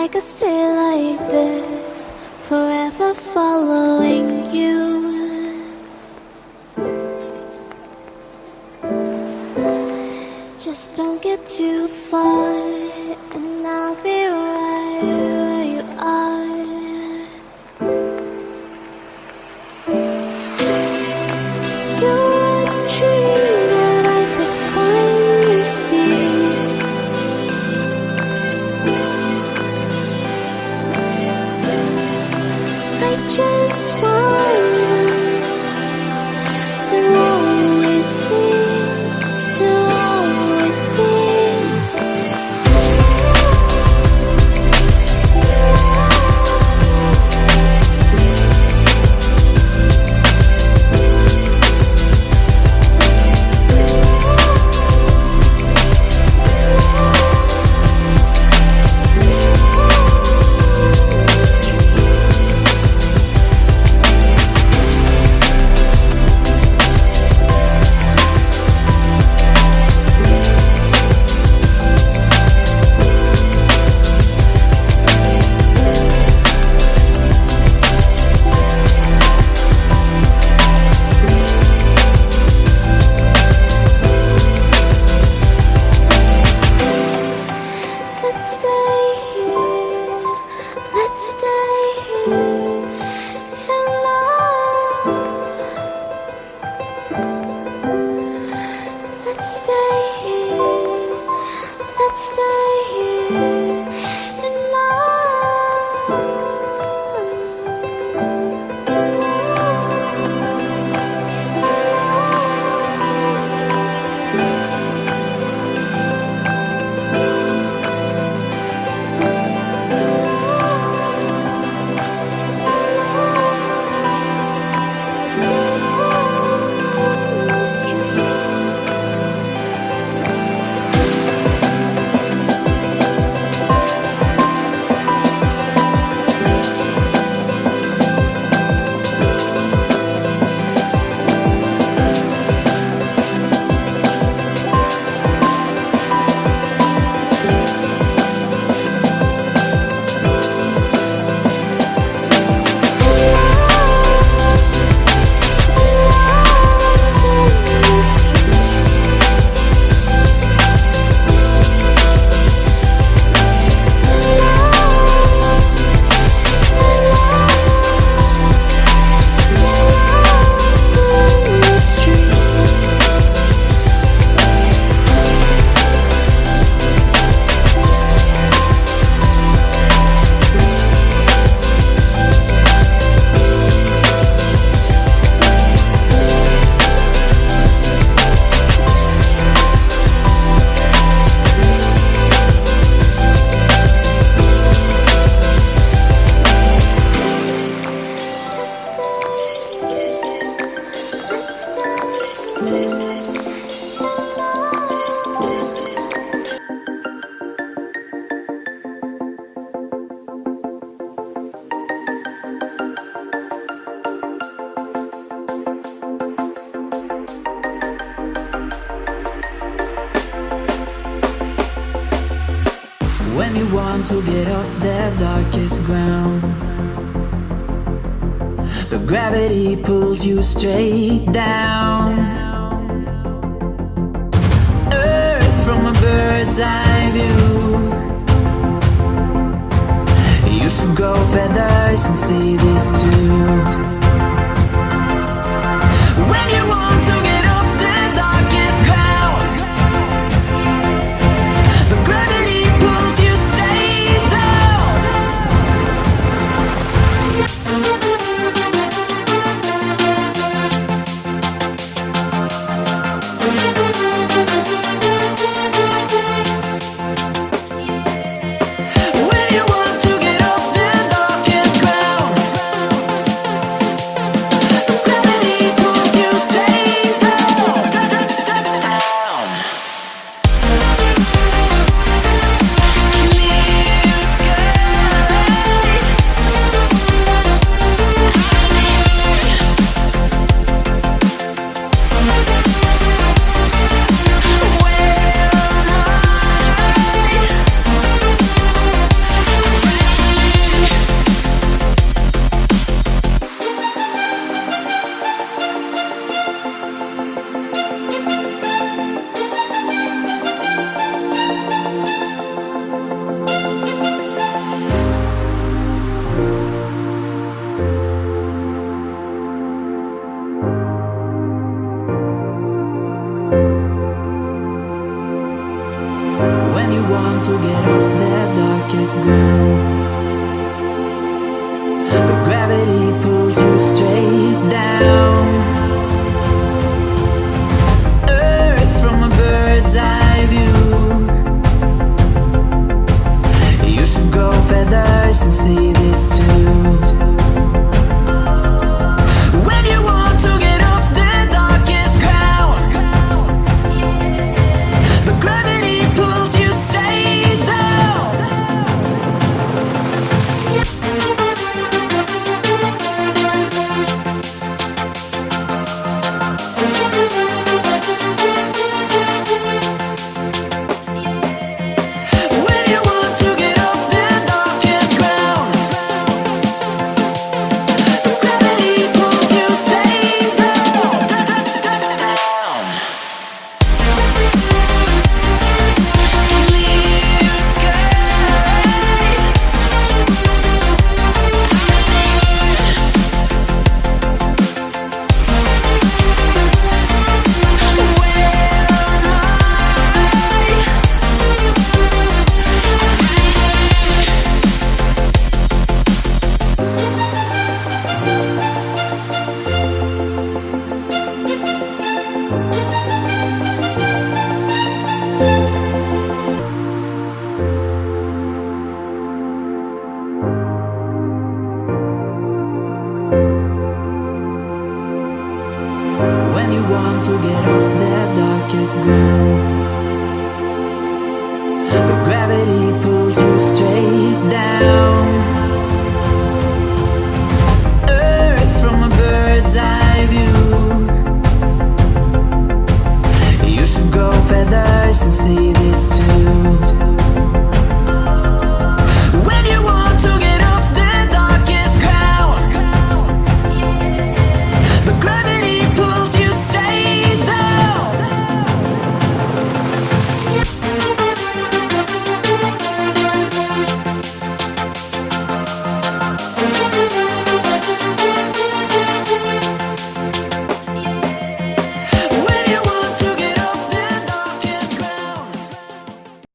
I could stay like this, forever following you. Just don't get too far, and I'll be right where you are. You're a dream that I could finally see. I just want us to always be, to always be. When you want to get off the darkest ground, the gravity pulls you straight down. Earth from a bird's eye view. You should grow feathers and see this too. When you want to get off the darkest ground, the gravity pulls you straight down. When you want to get off the darkest ground, want to get off that darkest ground, but gravity pulls you straight down. Earth from a bird's eye view. You should grow feathers and see this too. When you want to get off the darkest ground, but gravity pulls you straight down. When you want to get off the darkest ground, but gravity pulls you straight down. Clear sky. When you want to get off that darkest ground, but gravity pulls you straight down. Earth from a bird's eye view. You should grow feathers and see